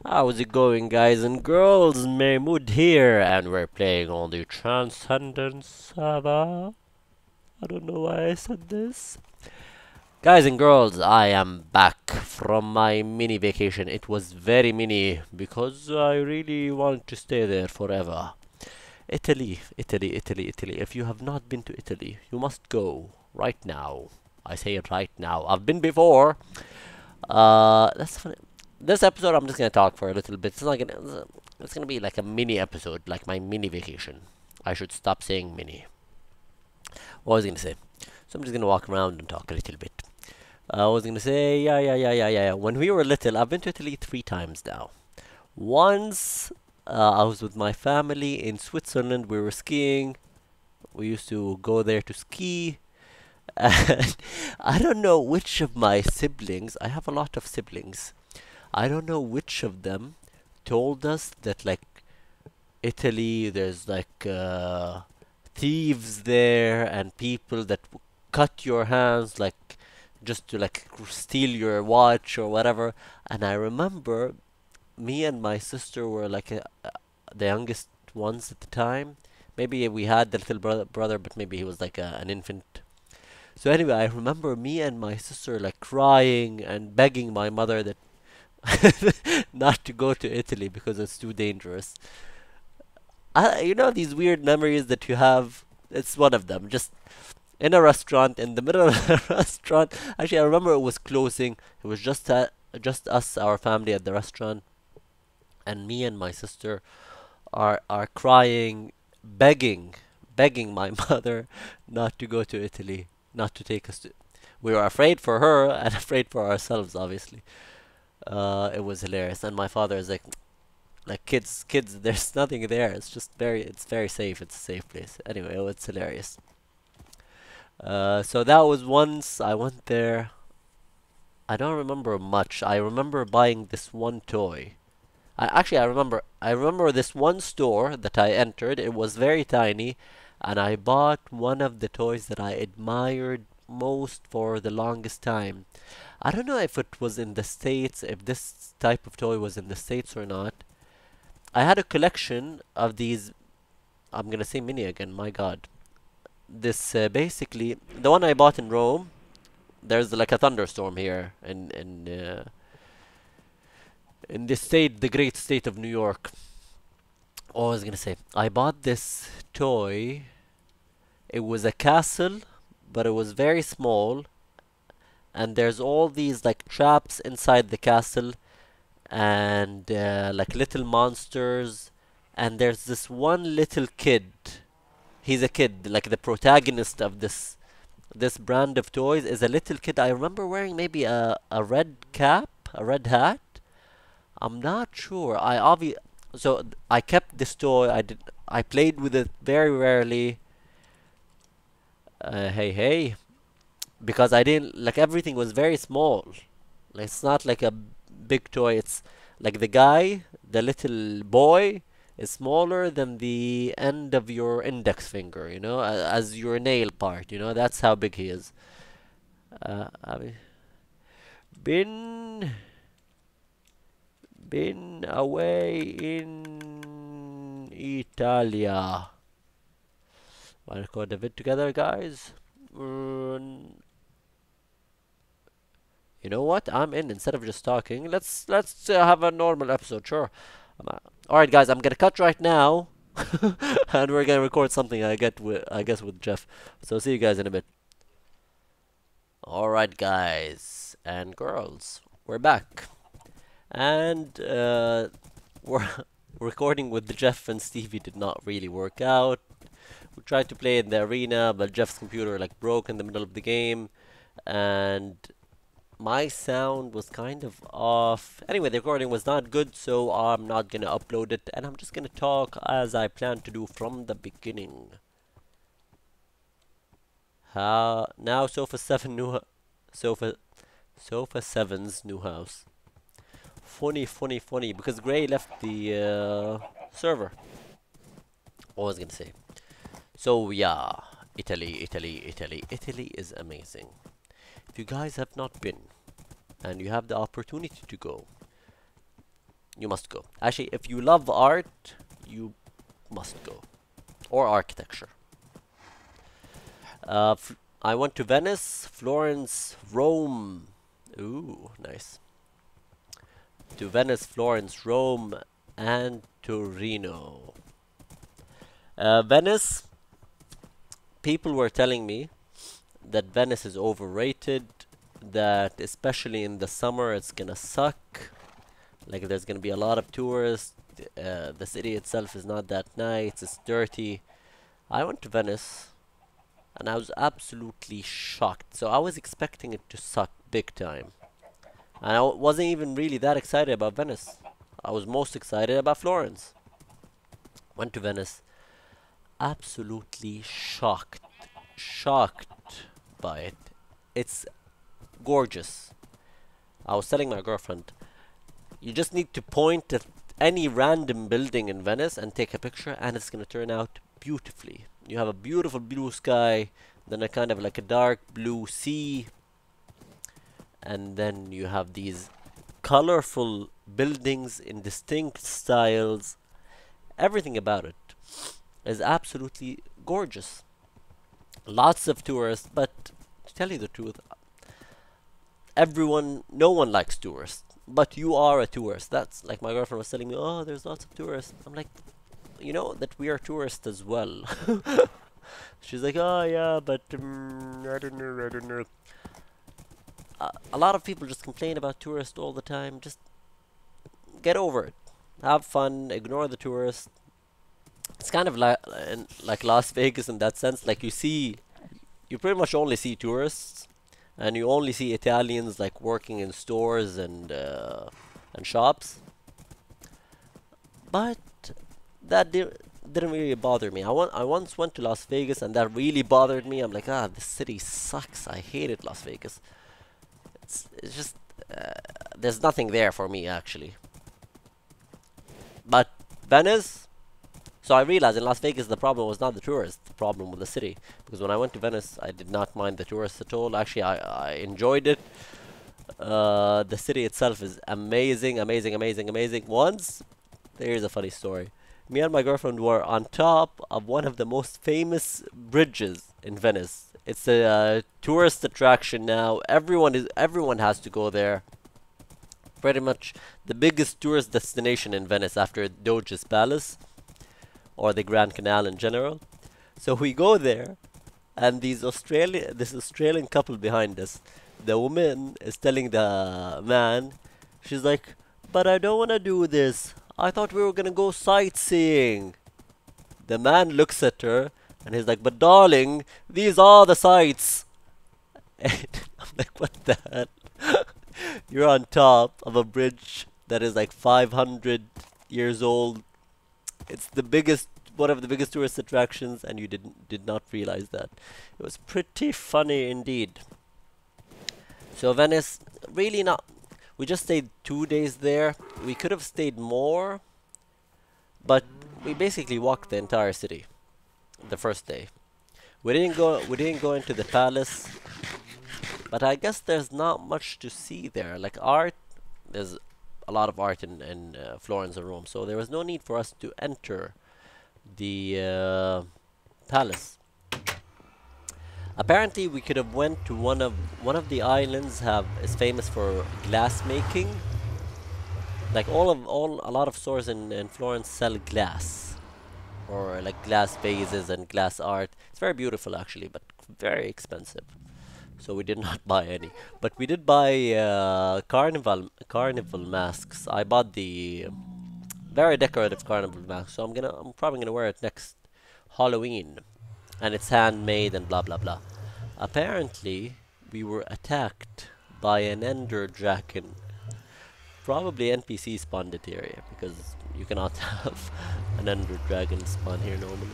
How's it going, guys and girls? Mahmood here, and we're playing on the Transcendence server. I don't know why I said this. Guys and girls, I am back from my mini vacation. It was very mini because I really want to stay there forever. Italy, Italy, Italy, Italy. If you have not been to Italy, you must go right now. I say it right now. I've been before. That's funny. This episode, I'm just gonna talk for a little bit. It's gonna be like a mini episode, like my mini vacation. I should stop saying mini. What was I gonna say? So I'm just gonna walk around and talk a little bit. I was gonna say, yeah. When we were little, I've been to Italy 3 times now. Once, I was with my family in Switzerland. We were skiing. We used to go there to ski. And I don't know which of my siblings. I have a lot of siblings. I don't know which of them told us that like Italy, there's like thieves there and people that cut your hands like just to like steal your watch or whatever. And I remember me and my sister were like the youngest ones at the time. Maybe we had the little brother, but maybe he was like an infant. So anyway, I remember me and my sister like crying and begging my mother that not to go to Italy because it's too dangerous. You know these weird memories that you have. It's one of them. Just in a restaurant, in the middle of a restaurant. Actually, I remember it was closing. It was just us, our family at the restaurant, and me and my sister are crying, begging, begging my mother not to go to Italy, not to take us to. We were afraid for her and afraid for ourselves, obviously. It was hilarious, and my father is like kids. There's nothing there. It's very safe. It's a safe place. Anyway, it's hilarious. So that was once I went there. I don't remember much. I remember buying this one toy. I remember this one store that I entered. It was very tiny, and I bought one of the toys that I admired most for the longest time. I don't know if it was in the States, if this type of toy was in the States or not. I had a collection of these. I'm gonna say mini again. My God, this basically the one I bought in Rome. There's like a thunderstorm here in the state, the great state of New York. Oh, I was gonna say I bought this toy. It was a castle, but it was very small, and there's all these like traps inside the castle, and like little monsters, and there's this one little kid. He's a kid, like the protagonist of this brand of toys is a little kid. I remember wearing maybe a red cap, a red hat. I'm not sure. I kept this toy. I played with it very rarely. Hey, because I didn't like everything was very small. Like it's not like a big toy. It's like the guy, the little boy, is smaller than the end of your index finger. As your nail part. That's how big he is. I mean, been been away in Italia. Want to record the vid together, guys? Mm, you know what? I'm in. Instead of just talking, let's have a normal episode. Sure. All right, guys. I'm gonna cut right now, and we're gonna record something. I guess with Jeff. So see you guys in a bit. All right, guys and girls, we're back, and we're recording with Jeff and Stevie did not really work out. We tried to play in the arena, but Jeff's computer like broke in the middle of the game, and my sound was kind of off. Anyway, the recording was not good, so I'm not gonna upload it, and I'm just gonna talk as I plan to do from the beginning. How now? Sofa Sofa Seven's new house. Funny, because Gray left the server. What was I gonna say? So yeah, Italy is amazing. If you guys have not been, and you have the opportunity to go, You must go. Actually, if you love art, you must go. Or architecture. I went to Venice, Florence, Rome. Ooh, nice. To Venice, Florence, Rome, and Torino. Venice, people were telling me that Venice is overrated, that especially in the summer it's gonna suck. Like there's gonna be a lot of tourists. The city itself is not that nice. It's dirty. I went to Venice and I was absolutely shocked. So I was expecting it to suck big time. And I wasn't even really that excited about Venice. I was most excited about Florence. Went to Venice. Absolutely shocked. Shocked by it. It's gorgeous. I was telling my girlfriend, you just need to point at any random building in Venice and take a picture and it's gonna turn out beautifully. You have a beautiful blue sky, then a kind of like a dark blue sea, and then you have these colorful buildings in distinct styles. Everything about it is absolutely gorgeous. Lots of tourists, but to tell you the truth, no one likes tourists. But you are a tourist. That's like my girlfriend was telling me, oh, there's lots of tourists. I'm like, you know that we are tourists as well. She's like, oh yeah, but I don't know. A lot of people just complain about tourists all the time. Just get over it. Have fun. Ignore the tourists. It's kind of like Las Vegas in that sense. Like you pretty much only see tourists, and you only see Italians like working in stores and shops. But that didn't really bother me. I once went to Las Vegas and that really bothered me. I'm like, this city sucks. I hated Las Vegas. It's just there's nothing there for me actually. But Venice. So I realized in Las Vegas the problem was not the tourists, the problem was the city. Because when I went to Venice, I did not mind the tourists at all. Actually, I enjoyed it. The city itself is amazing, amazing, amazing, amazing. Once, here's a funny story. Me and my girlfriend were on top of one of the most famous bridges in Venice. It's a tourist attraction now. Everyone has to go there. Pretty much the biggest tourist destination in Venice after Doge's Palace, or the Grand Canal in general. So we go there, and this Australian couple behind us, the woman is telling the man, she's like, but I don't want to do this. I thought we were going to go sightseeing. The man looks at her, and he's like, but darling, these are the sights. And I'm like, what the hell? You're on top of a bridge that is like 500 years old. It's one of the biggest tourist attractions, and you did not realize that. It was pretty funny indeed. So Venice, really not. We just stayed 2 days there. We could have stayed more, but we basically walked the entire city the first day. We didn't go into the palace, but I guess there's not much to see there. Like art, there's a lot of art in Florence and Rome, so there was no need for us to enter the palace. Apparently, we could have went to one of the islands is famous for glass making. Like a lot of stores in Florence sell glass, or like glass vases and glass art. It's very beautiful actually, but very expensive. So we did not buy any, but we did buy carnival masks. I bought the very decorative carnival mask, so I'm probably gonna wear it next Halloween, and it's handmade and blah blah blah. Apparently, we were attacked by an ender dragon. Probably NPC spawned it here because you cannot have an ender dragon spawn here normally.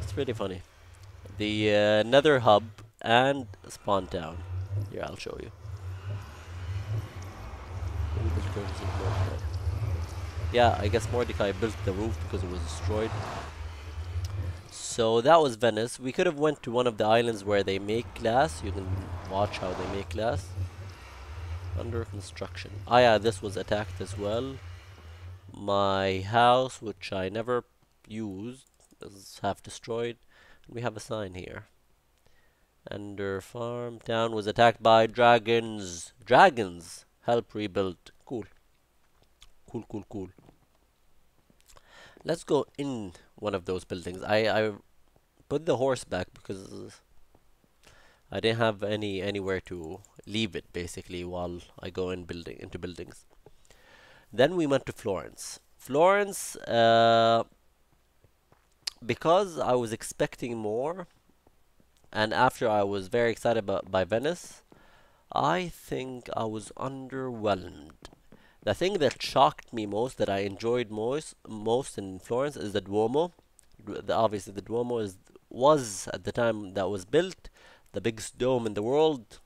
It's pretty funny. The Nether hub and spawn town. Here, I'll show you. Yeah, I guess Mordecai built the roof because it was destroyed. So that was Venice. We could have went to one of the islands where they make glass. You can watch how they make glass. Under construction. Ah yeah, this was attacked as well. My house, which I never used, is half destroyed. We have a sign here. Ender farm town was attacked by dragons. Dragons help rebuild. Cool, cool, cool, cool. Let's go in one of those buildings. I put the horse back because I didn't have anywhere to leave it basically while I go into buildings. Then we went to Florence. Florence, because I was expecting more, and after I was very excited by Venice, I think I was underwhelmed. The thing that shocked me most, that I enjoyed most in Florence, is the Duomo. Obviously, the Duomo was at the time that was built the biggest dome in the world.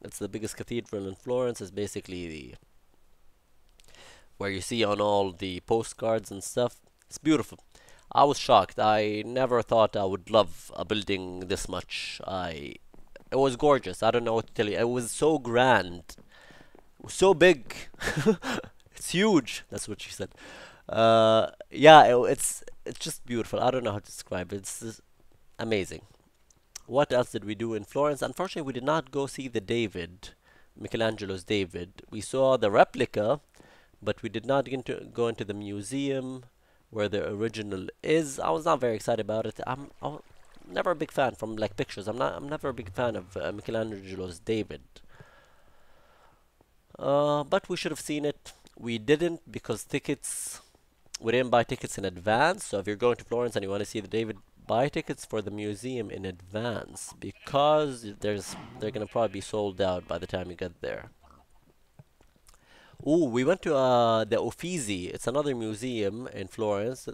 It's the biggest cathedral in Florence. It's basically where you see on all the postcards and stuff. It's beautiful. I was shocked. I never thought I would love a building this much. It was gorgeous. I don't know what to tell you. It was so grand, it was so big. It's huge. That's what she said. Yeah, it's just beautiful. I don't know how to describe it. It's just amazing. What else did we do in Florence? Unfortunately, we did not go see the David, Michelangelo's David. We saw the replica, but we did not go into the museum where the original is. I was not very excited about it. I'm never a big fan from like pictures. I'm never a big fan of Michelangelo's David. But we should have seen it. We didn't because we didn't buy tickets in advance. So if you're going to Florence and you want to see the David, buy tickets for the museum in advance because they're gonna probably be sold out by the time you get there. Ooh, we went to the Uffizi. It's another museum in Florence.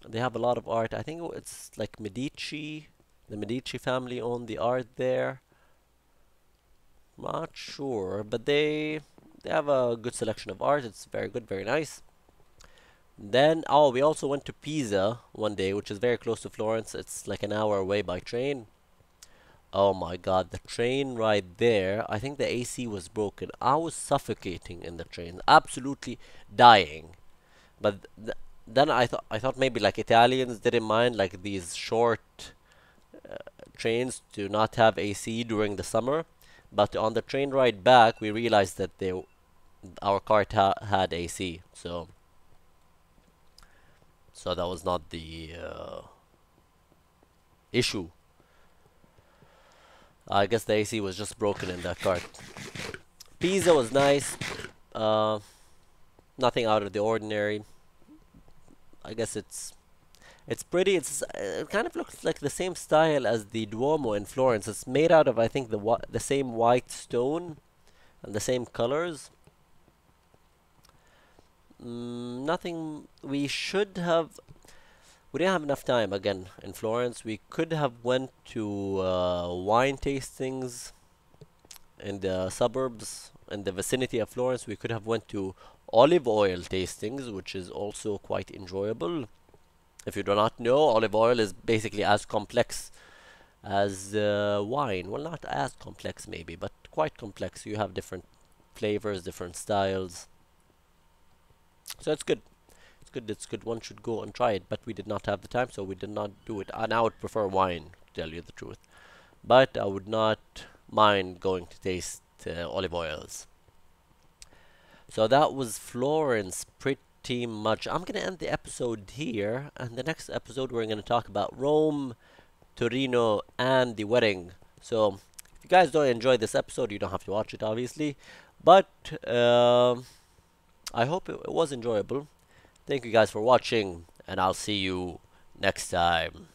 They have a lot of art. I think it's like Medici. The Medici family owned the art there. Not sure, but they have a good selection of art. It's very good, very nice. Then, oh, we also went to Pisa one day, which is very close to Florence. It's like an hour away by train. Oh my God, the train ride there, I think the AC was broken. I was suffocating in the train, absolutely dying. But then I thought maybe like Italians didn't mind like these short trains to not have AC during the summer. But on the train ride back, we realized that our car had AC, so that was not the issue. I guess the AC was just broken in that car. Pisa was nice. Uh, Nothing out of the ordinary. I guess it's pretty. It kind of looks like the same style as the Duomo in Florence. It's made out of I think the same white stone and the same colors. Nothing. We didn't have enough time again in Florence. We could have went to wine tastings in the suburbs in the vicinity of Florence. We could have went to olive oil tastings, which is also quite enjoyable. If you do not know, olive oil is basically as complex as wine. Well, not as complex maybe, but quite complex. You have different flavors, different styles. So it's good. It's good. It's good. One should go and try it, but we did not have the time, so we did not do it. And I would prefer wine, to tell you the truth. But I would not mind going to taste olive oils. So that was Florence pretty much. I'm going to end the episode here, and the next episode we're going to talk about Rome, Torino, and the wedding. So if you guys don't enjoy this episode, you don't have to watch it, obviously. But I hope it was enjoyable. Thank you guys for watching, and I'll see you next time.